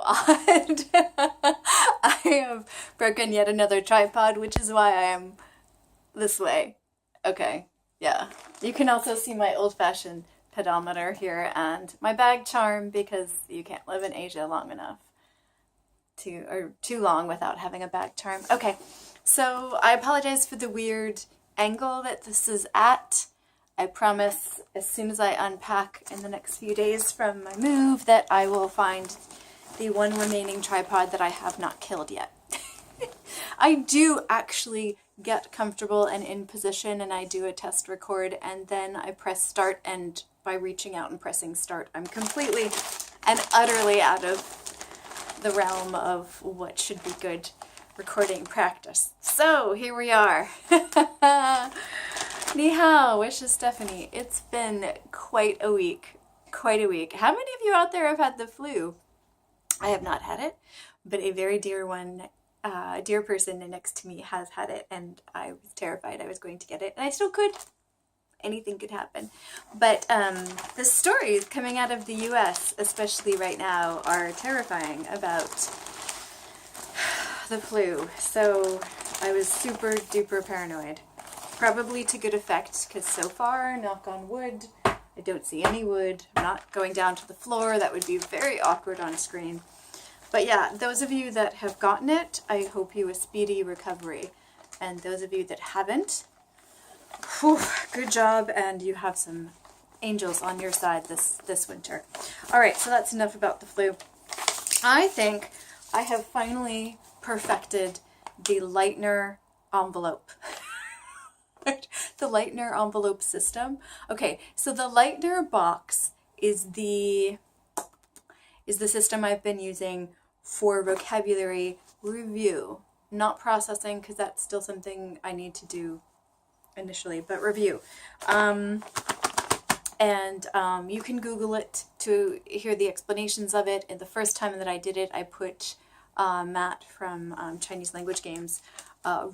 odd. I have broken yet another tripod, which is why I am this way. Okay, yeah. You can also see my old-fashioned pedometer here and my bag charm, because you can't live in Asia long enough or too long without having a bag charm. Okay, so I apologize for the weird angle that this is at. I promise as soon as I unpack in the next few days from my move that I will find the one remaining tripod that I have not killed yet. I do actually get comfortable and in position, and I do a test record, and then I press start, and by reaching out and pressing start, I'm completely and utterly out of the realm of what should be good recording practice. So here we are. Ni hao, wishes Stephanie. It's been quite a week. Quite a week. How many of you out there have had the flu? I have not had it, but a very dear one, dear person next to me has had it, and I was terrified I was going to get it, and I still could. Anything could happen. But the stories coming out of the US, especially right now, are terrifying about the flu. So I was super duper paranoid. Probably to good effect, because so far, knock on wood, I don't see any wood. I'm not going down to the floor. That would be very awkward on screen. But yeah, those of you that have gotten it, I hope you a speedy recovery. And those of you that haven't, whew, good job, and you have some angels on your side this winter. All right, so that's enough about the flu. I think I have finally perfected the Leitner envelope. The Leitner envelope system. Okay, so the Leitner box is the system I've been using for vocabulary review, not processing, because that's still something I need to do initially, but review. You can Google it to hear the explanations of it. And the first time that I did it, I put Matt from Chinese Language Games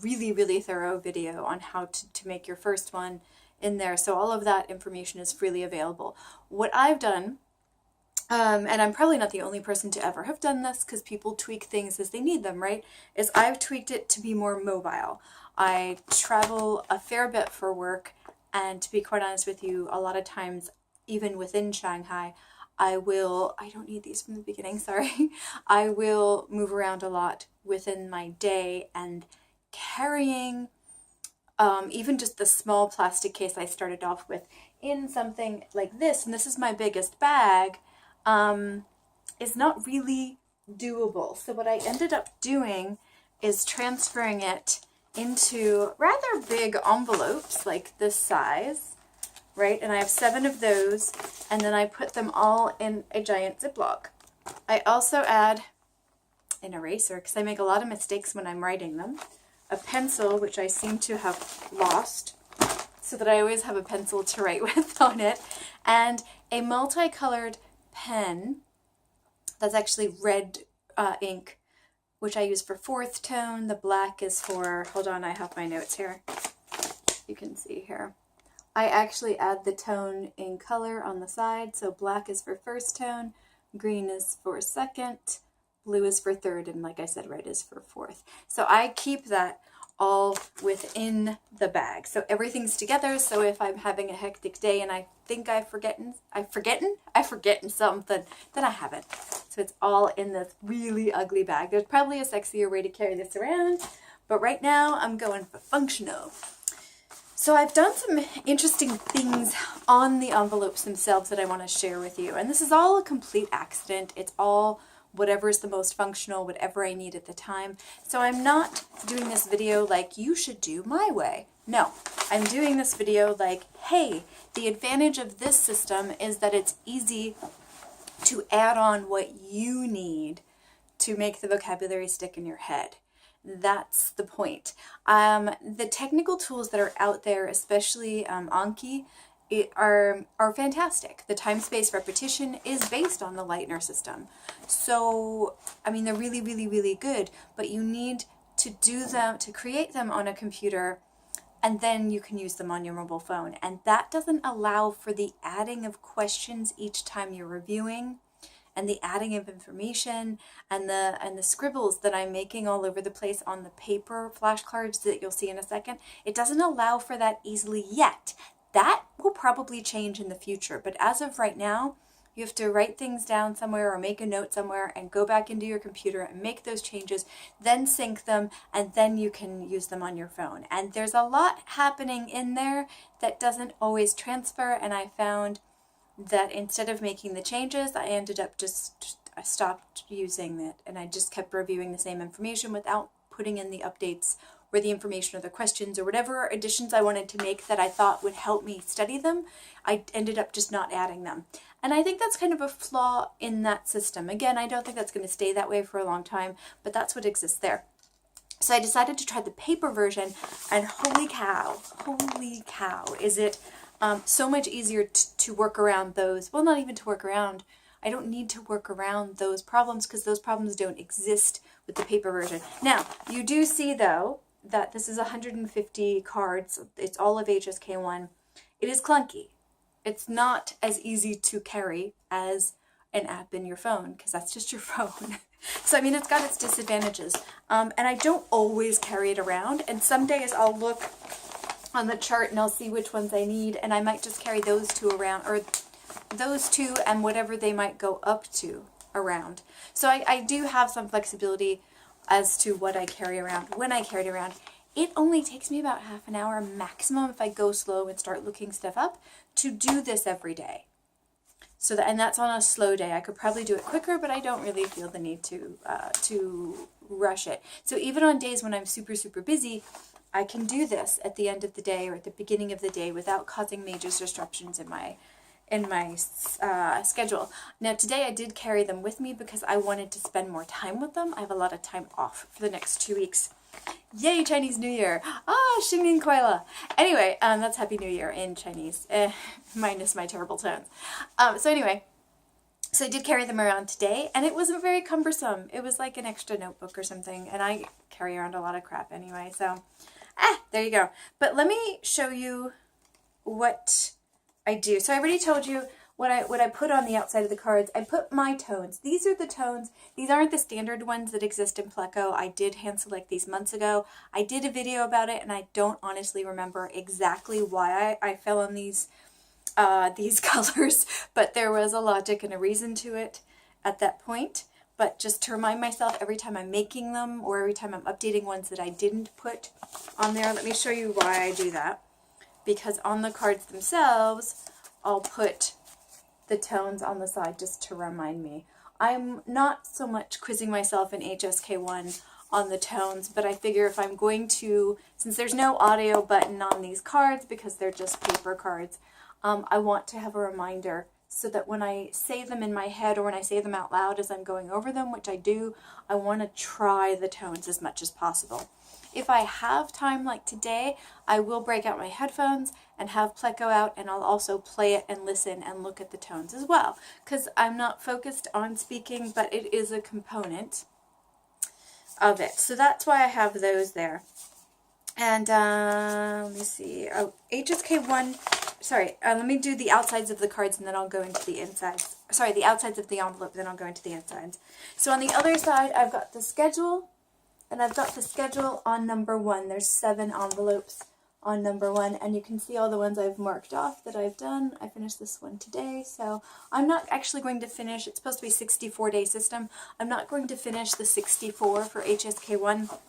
really, really thorough video on how to make your first one in there. So all of that information is freely available. What I've done, and I'm probably not the only person to ever have done this, because people tweak things as they need them, right? Is I've tweaked it to be more mobile. I travel a fair bit for work, and to be quite honest with you, a lot of times, even within Shanghai, I don't need these from the beginning, sorry. I will move around a lot within my day, and carrying even just the small plastic case I started off with in something like this, and this is my biggest bag, is not really doable. So what I ended up doing is transferring it into rather big envelopes like this size, right? And I have 7 of those, and then I put them all in a giant Ziploc. I also add an eraser, because I make a lot of mistakes when I'm writing them, a pencil, which I seem to have lost, so that I always have a pencil to write with on it, and a multicolored pen that's actually red ink, which I use for 4th tone. The black is for, hold on, I have my notes here. You can see here. I actually add the tone in color on the side, so black is for 1st tone, green is for 2nd, blue is for 3rd, and like I said, red is for 4th. So I keep that all within the bag. So everything's together, so if I'm having a hectic day and I think I've forgotten something, then I haven't. So it's all in this really ugly bag. There's probably a sexier way to carry this around, but right now I'm going for functional. So I've done some interesting things on the envelopes themselves that I want to share with you. And this is all a complete accident. It's all whatever is the most functional, whatever I need at the time. So I'm not doing this video like you should do my way. No, I'm doing this video like, hey, the advantage of this system is that it's easy to add on what you need to make the vocabulary stick in your head. That's the point. The technical tools that are out there, especially Anki, are fantastic. The time-space repetition is based on the Leitner system. So, I mean, they're really, really, really good, but you need to do them, to create them on a computer, and then you can use them on your mobile phone. And that doesn't allow for the adding of questions each time you're reviewing. and the adding of information and the scribbles that I'm making all over the place on the paper flashcards that you'll see in a second, it doesn't allow for that easily yet. That will probably change in the future, but as of right now, you have to write things down somewhere or make a note somewhere and go back into your computer and make those changes, then sync them, and then you can use them on your phone. And there's a lot happening in there that doesn't always transfer, and I found that instead of making the changes, I ended up I stopped using it, and I just kept reviewing the same information without putting in the updates or the information or the questions or whatever additions I wanted to make that I thought would help me study them. I ended up just not adding them. And I think that's kind of a flaw in that system. Again, I don't think that's going to stay that way for a long time, but that's what exists there. So I decided to try the paper version, and holy cow, is it so much easier to work around those. Well, not even to work around. I don't need to work around those problems because those problems don't exist with the paper version. Now, you do see, though, that this is 150 cards. It's all of HSK1. It is clunky. It's not as easy to carry as an app in your phone, because that's just your phone. So, I mean, it's got its disadvantages. And I don't always carry it around. And some days I'll look on the chart and I'll see which ones I need, and I might just carry those two around, or those two and whatever they might go up to around. So I do have some flexibility as to what I carry around when I carry it around. It only takes me about half an hour maximum if I go slow and start looking stuff up to do this every day. So and that's on a slow day. I could probably do it quicker, but I don't really feel the need to rush it. So even on days when I'm super, super busy, I can do this at the end of the day or at the beginning of the day without causing major disruptions in my schedule. Now today I did carry them with me because I wanted to spend more time with them. I have a lot of time off for the next 2 weeks. Yay, Chinese New Year! Ah, Xingnian Kuai. Anyway, that's Happy New Year in Chinese, minus my terrible tones. So I did carry them around today, and it wasn't very cumbersome. It was like an extra notebook or something, and I carry around a lot of crap anyway, so there you go. But let me show you what I do. So I already told you what I put on the outside of the cards. I put my tones. These are the tones. These aren't the standard ones that exist in Pleco. I did hand select these months ago. I did a video about it, and I don't honestly remember exactly why I fell on these colors, but there was a logic and a reason to it at that point. But just to remind myself every time I'm making them or every time I'm updating ones that I didn't put on there, let me show you why I do that. Because on the cards themselves, I'll put the tones on the side just to remind me. I'm not so much quizzing myself in HSK1 on the tones, but I figure if I'm going to, since there's no audio button on these cards because they're just paper cards, I want to have a reminder so that when I say them in my head or when I say them out loud as I'm going over them, which I do, I want to try the tones as much as possible. If I have time like today, I will break out my headphones and have Pleco out, and I'll also play it and listen and look at the tones as well, because I'm not focused on speaking, but it is a component of it. So that's why I have those there. And let me see. Oh, HSK1, sorry, let me do the outsides of the cards and then I'll go into the insides. Sorry, the outsides of the envelope, then I'll go into the insides. So on the other side, I've got the schedule. And I've got the schedule on number 1. There's 7 envelopes on number 1, and you can see all the ones I've marked off that I've done. I finished this one today, so I'm not actually going to finish. It's supposed to be a 64-day system. I'm not going to finish the 64 for HSK1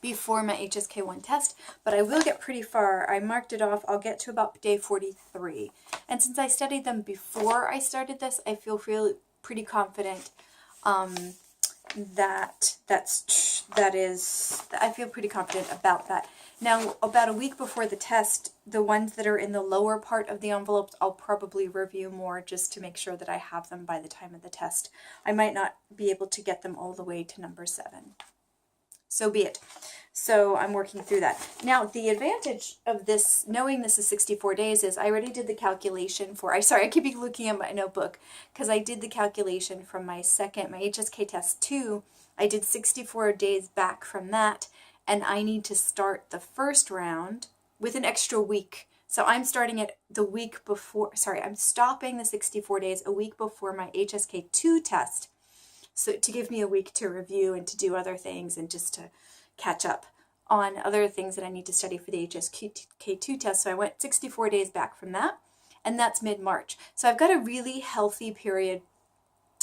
before my HSK1 test, but I will get pretty far. I marked it off. I'll get to about day 43. And since I studied them before I started this, I feel pretty confident I feel pretty confident about that. Now, about a week before the test, the ones that are in the lower part of the envelopes, I'll probably review more just to make sure that I have them by the time of the test. I might not be able to get them all the way to number 7. So be it. So I'm working through that. Now, the advantage of this, knowing this is 64 days, is I already did the calculation for, I keep looking at my notebook, because I did the calculation from my HSK test 2. I did 64 days back from that, and I need to start the first round with an extra week So I'm starting it the week before, sorry, I'm stopping the 64 days a week before my HSK2 test. So to give me a week to review and to do other things and just to catch up on other things that I need to study for the HSK2 test. So I went 64 days back from that, and that's mid-March. So I've got a really healthy period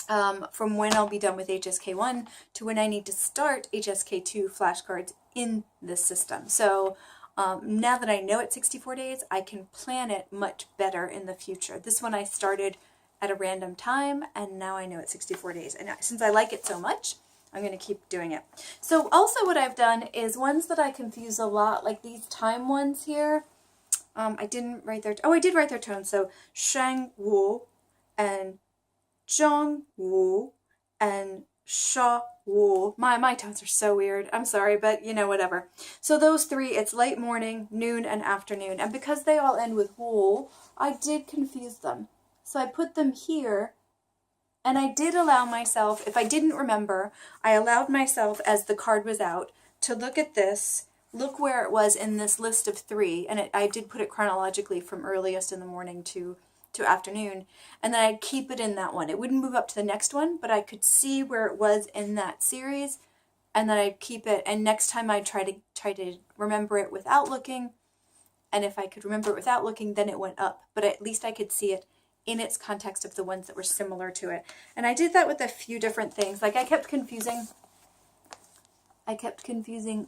from when I'll be done with HSK1 to when I need to start HSK2 flashcards in this system. So now that I know it's 64 days, I can plan it much better in the future. This one I started at a random time, and now I know it's 64 days. And since I like it so much, I'm going to keep doing it. So also what I've done is ones that I confuse a lot, like these time ones here. I didn't write their, oh, I did write their tones. So shang wu and zhang wu and sha wu. My tones are so weird. I'm sorry, but you know, whatever. So those three, it's late morning, noon, and afternoon. And because they all end with wu, I did confuse them. So I put them here, and I did allow myself, if I didn't remember, I allowed myself as the card was out to look at this, look where it was in this list of three, and I did put it chronologically from earliest in the morning to afternoon, and then I'd keep it in that one. It wouldn't move up to the next one, but I could see where it was in that series, and then I'd keep it, and next time I'd try to remember it without looking, and if I could remember it without looking, then it went up, but at least I could see it in its context of the ones that were similar to it. And I did that with a few different things. Like I kept confusing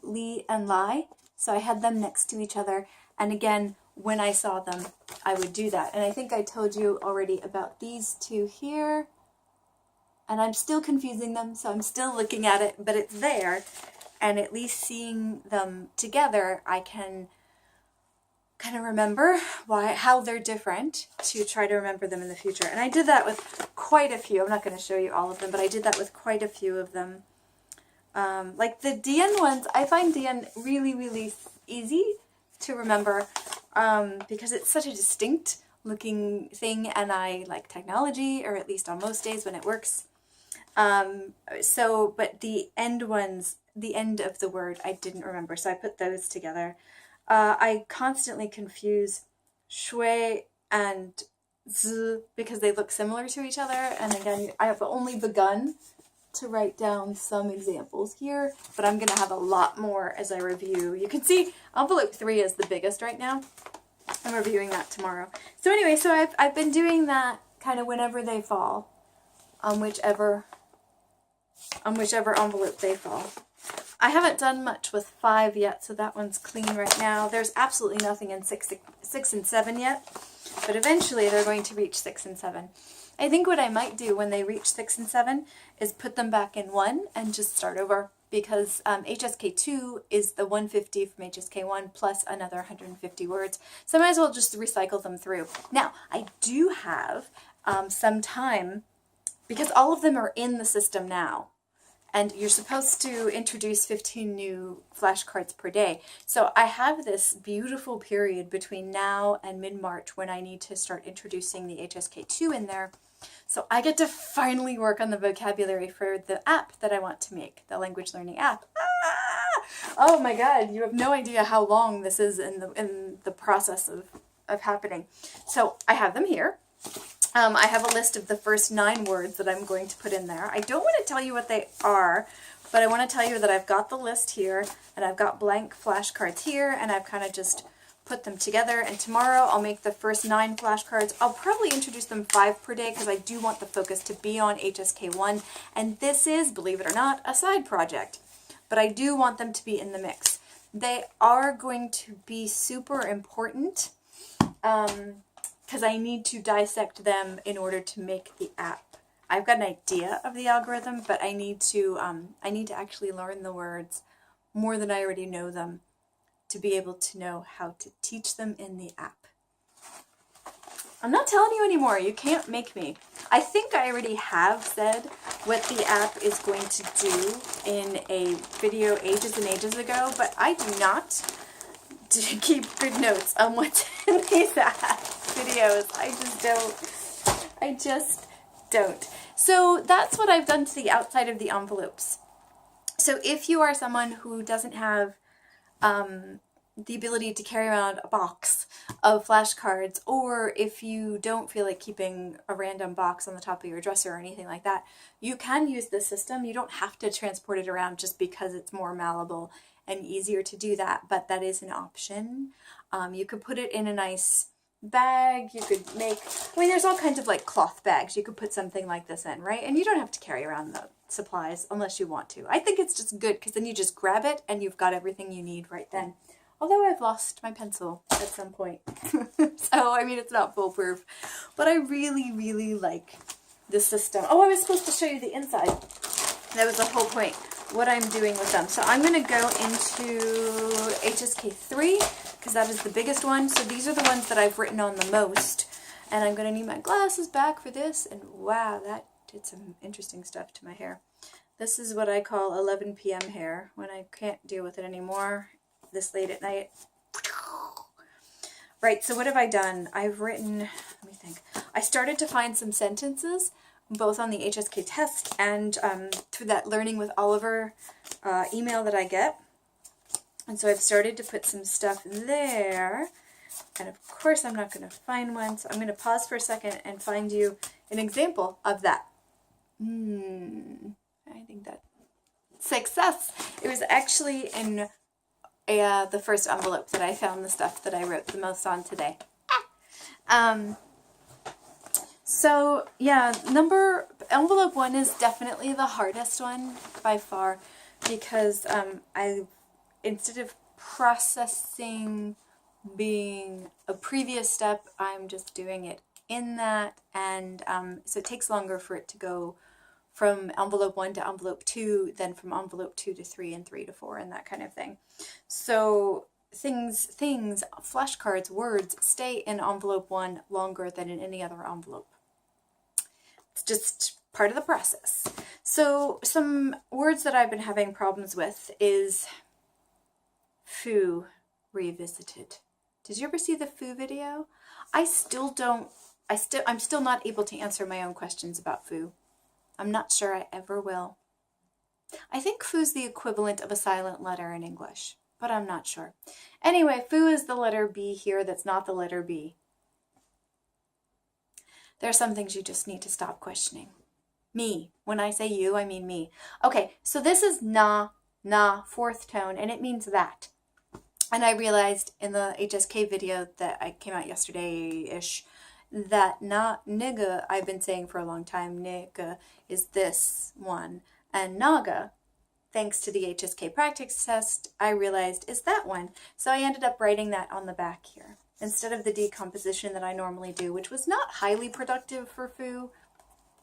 Li and Lai, so I had them next to each other, and again, when I saw them, I would do that. And I think I told you already about these two here, and I'm still confusing them, so I'm still looking at it, but it's there, and at least seeing them together, I can kind of remember how they're different to try to remember them in the future. And I did that with quite a few. I'm not going to show you all of them, but I did that with quite a few of them. Like the DN ones, I find DN really, really easy to remember because it's such a distinct looking thing, and I like technology, or at least on most days when it works. But the end ones, the end of the word, I didn't remember, so I put those together. I constantly confuse shui and zi because they look similar to each other. And again, I have only begun to write down some examples here, but I'm going to have a lot more as I review. You can see envelope 3 is the biggest right now. I'm reviewing that tomorrow. So anyway, so I've been doing that kind of whenever they fall, on whichever envelope they fall. I haven't done much with 5 yet, so that one's clean right now. There's absolutely nothing in 6 and 7 yet, but eventually they're going to reach 6 and 7. I think what I might do when they reach 6 and 7 is put them back in 1 and just start over, because HSK2 is the 150 from HSK1 plus another 150 words, so I might as well just recycle them through. Now, I do have some time, because all of them are in the system now. And you're supposed to introduce 15 new flashcards per day. So I have this beautiful period between now and mid-March when I need to start introducing the HSK2 in there. So I get to finally work on the vocabulary for the app that I want to make, the language learning app. Oh my God, you have no idea how long this is in the process of happening. So I have them here. I have a list of the first 9 words that I'm going to put in there. I don't want to tell you what they are, but I want to tell you that I've got the list here, and I've got blank flashcards here, and I've kind of just put them together. And tomorrow I'll make the first 9 flashcards. I'll probably introduce them 5 per day because I do want the focus to be on HSK1, and this is, believe it or not, a side project. But I do want them to be in the mix. They are going to be super important, because I need to dissect them in order to make the app. I've got an idea of the algorithm, but I need to actually learn the words more than I already know them to be able to know how to teach them in the app. I'm not telling you anymore. You can't make me. I think I already have said what the app is going to do in a video ages and ages ago, but I do not keep good notes on what's in these videos. I just don't. So that's what I've done to the outside of the envelopes. So if you are someone who doesn't have the ability to carry around a box of flashcards, or if you don't feel like keeping a random box on the top of your dresser or anything like that, you can use this system. You don't have to transport it around just because it's more malleable and easier to do that, but that is an option. You could put it in a nice bag. You could make, I mean, there's all kinds of like cloth bags you could put something like this in, right? And you don't have to carry around the supplies unless you want to. I think it's just good because then you just grab it and you've got everything you need right then. Although I've lost my pencil at some point. So, I mean, it's not foolproof. But I really, really like this system. Oh, I was supposed to show you the inside. That was the whole point, what I'm doing with them. So I'm going to go into HSK 3, because that is the biggest one. So these are the ones that I've written on the most. And I'm going to need my glasses back for this. And wow, that did some interesting stuff to my hair. This is what I call 11 p.m. hair, when I can't deal with it anymore this late at night. Right, so what have I done? I've written, let me think. I started to find some sentences, both on the HSK test and through that Learning with Oliver email that I get. And so I've started to put some stuff there. And of course I'm not going to find one, so I'm going to pause for a second and find you an example of that. I think that success. It was actually in the first envelope that I found the stuff that I wrote the most on today. So yeah, envelope 1 is definitely the hardest one by far, because instead of processing being a previous step, I'm just doing it in that, and so it takes longer for it to go from envelope 1 to envelope 2 than from envelope 2 to 3 and 3 to 4 and that kind of thing. So things, flashcards, words stay in envelope 1 longer than in any other envelope. It's just part of the process. So some words that I've been having problems with is foo revisited. Did you ever see the foo video? I'm still not able to answer my own questions about foo. I'm not sure I ever will. I think foo's the equivalent of a silent letter in English, but I'm not sure. Anyway, foo is the letter B here that's not the letter B. There are some things you just need to stop questioning. Me. When I say you, I mean me. Okay, so this is na, fourth tone, and it means that. And I realized in the HSK video that I came out yesterday-ish that nigga I've been saying for a long time, nigga is this one, and naga, thanks to the HSK practice test, I realized is that one. So I ended up writing that on the back here instead of the decomposition that I normally do, which was not highly productive for foo.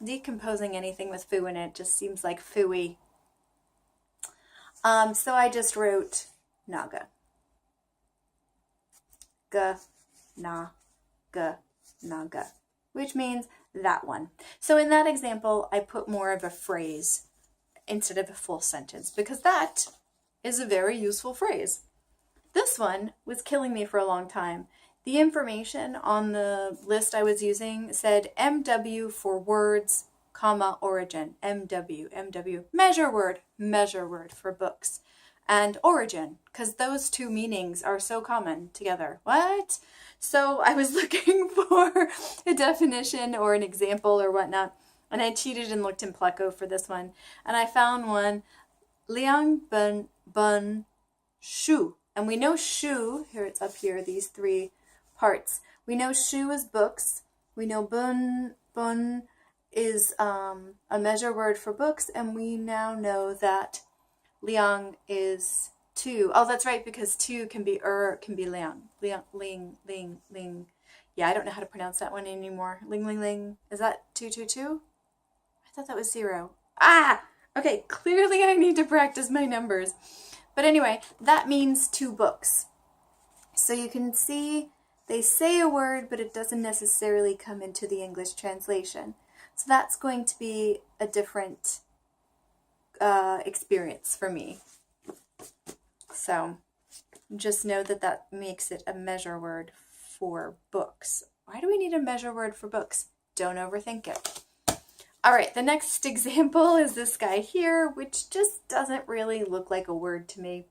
Decomposing anything with foo in it just seems like fooey. So I just wrote naga. Ga, na, ga, naga, which means that one. So in that example, I put more of a phrase instead of a full sentence, because that is a very useful phrase. This one was killing me for a long time. The information on the list I was using said MW for words, comma, origin, MW, measure word for books, and origin, because those two meanings are so common together. What? So I was looking for a definition or an example or whatnot, and I cheated and looked in Pleco for this one, and I found one, liang bun shu. And we know shu, here it's up here, these three parts. We know shu is books, we know bun is a measure word for books, and we now know that liang is two. Oh, that's right, because two can be can be liang. Ling. Yeah, I don't know how to pronounce that one anymore. Ling. Is that 222? I thought that was 0. Okay, clearly I need to practice my numbers. But anyway, that means 2 books. So you can see they say a word, but it doesn't necessarily come into the English translation. So that's going to be a different experience for me. So just know that that makes it a measure word for books. Why do we need a measure word for books? Don't overthink it. All right, the next example is this guy here, which just doesn't really look like a word to me.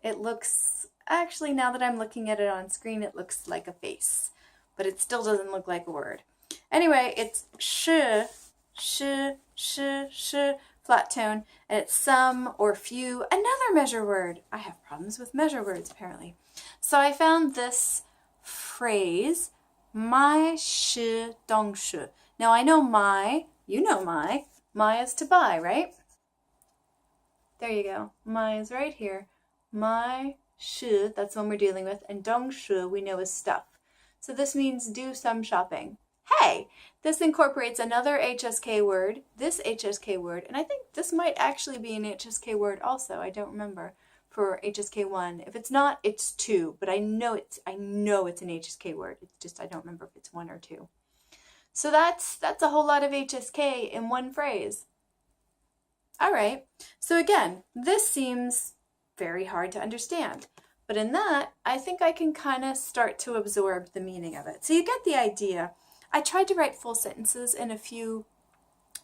it looks, actually now that I'm looking at it on screen, it looks like a face, but it still doesn't look like a word. Anyway, it's sh, flat tone, and it's some or few, another measure word. I have problems with measure words apparently. So I found this phrase, mai shi dong shi. Now I know mai, you know mai is to buy, right? There you go. Mai is right here. Mai shi, that's the one we're dealing with, and dong shi we know is stuff. So this means do some shopping. Hey, this incorporates another HSK word, this HSK word, and I think this might actually be an HSK word also. I don't remember for HSK1. If it's not, it's 2, but I know it's an HSK word. It's just I don't remember if it's 1 or 2. So that's a whole lot of HSK in one phrase. All right, so again, this seems very hard to understand, but in that, I think I can kind of start to absorb the meaning of it. So you get the idea. I tried to write full sentences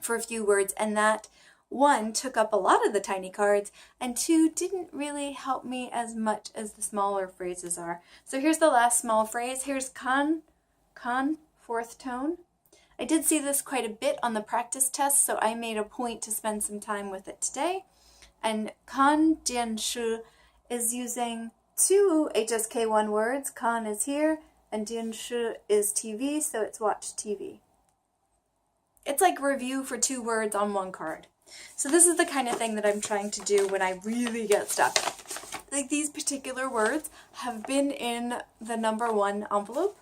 for a few words, and that 1 took up a lot of the tiny cards, and 2 didn't really help me as much as the smaller phrases are. So here's the last small phrase. Here's kan, 4th tone. I did see this quite a bit on the practice test, so I made a point to spend some time with it today. And kan jian shu is using 2 HSK1 words. Kan is here, and jian shu is TV, so it's watch TV. It's like review for 2 words on 1 card. So this is the kind of thing that I'm trying to do when I really get stuck. Like these particular words have been in the number 1 envelope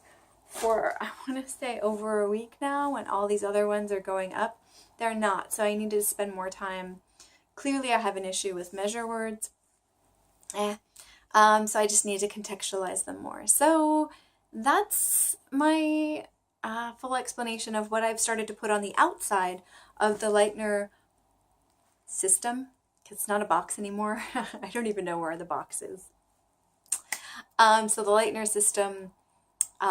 for, I want to say, over a week now, when all these other ones are going up. They're not, so I need to spend more time. Clearly I have an issue with measure words. So I just need to contextualize them more. So that's my full explanation of what I've started to put on the outside of the Leitner system. It's not a box anymore. I don't even know where the box is. So the Leitner system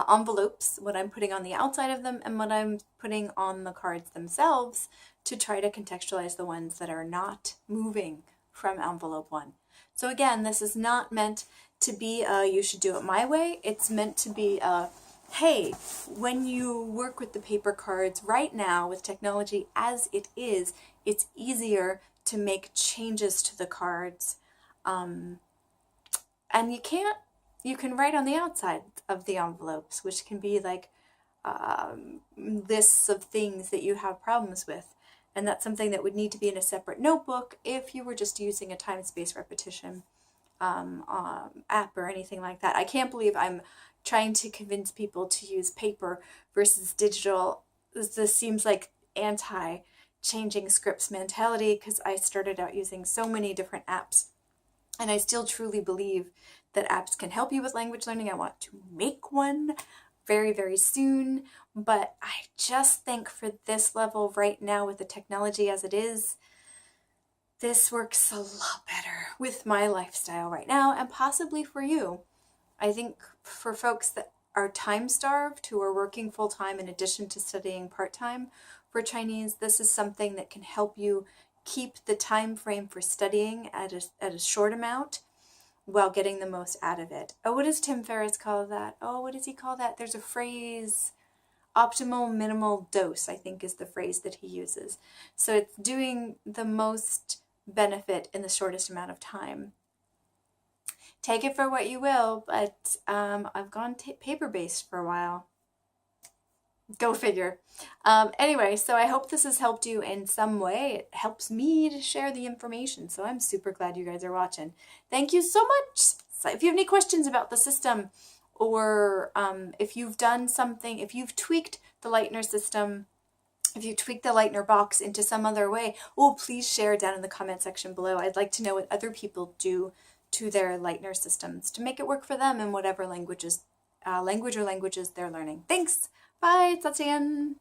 envelopes, what I'm putting on the outside of them and what I'm putting on the cards themselves to try to contextualize the ones that are not moving from envelope 1. So again, this is not meant to be a you should do it my way. It's meant to be a, hey, when you work with the paper cards right now with technology as it is, it's easier to make changes to the cards. And you can write on the outside of the envelopes, which can be like lists of things that you have problems with. And that's something that would need to be in a separate notebook if you were just using a time-space repetition app or anything like that. I can't believe I'm trying to convince people to use paper versus digital. This seems like anti-changing scripts mentality, because I started out using so many different apps. And I still truly believe that apps can help you with language learning. I want to make one very, very soon. But I just think for this level right now with the technology as it is, this works a lot better with my lifestyle right now, and possibly for you. I think for folks that are time-starved, who are working full-time in addition to studying part-time for Chinese, this is something that can help you keep the time frame for studying at a short amount while getting the most out of it. Oh, what does Tim Ferriss call that? Oh, what does he call that? There's a phrase, optimal minimal dose, I think is the phrase that he uses. So it's doing the most benefit in the shortest amount of time. Take it for what you will, but I've gone paper-based for a while. Go figure. Anyway, so I hope this has helped you in some way. It helps me to share the information, so I'm super glad you guys are watching. Thank you so much. So if you have any questions about the system, or if you've done something, if you've tweaked the Leitner system, if you tweak the Leitner box into some other way, oh, please share down in the comment section below. I'd like to know what other people do to their Leitner systems to make it work for them in whatever language or languages they're learning. Thanks. Bye. 再见.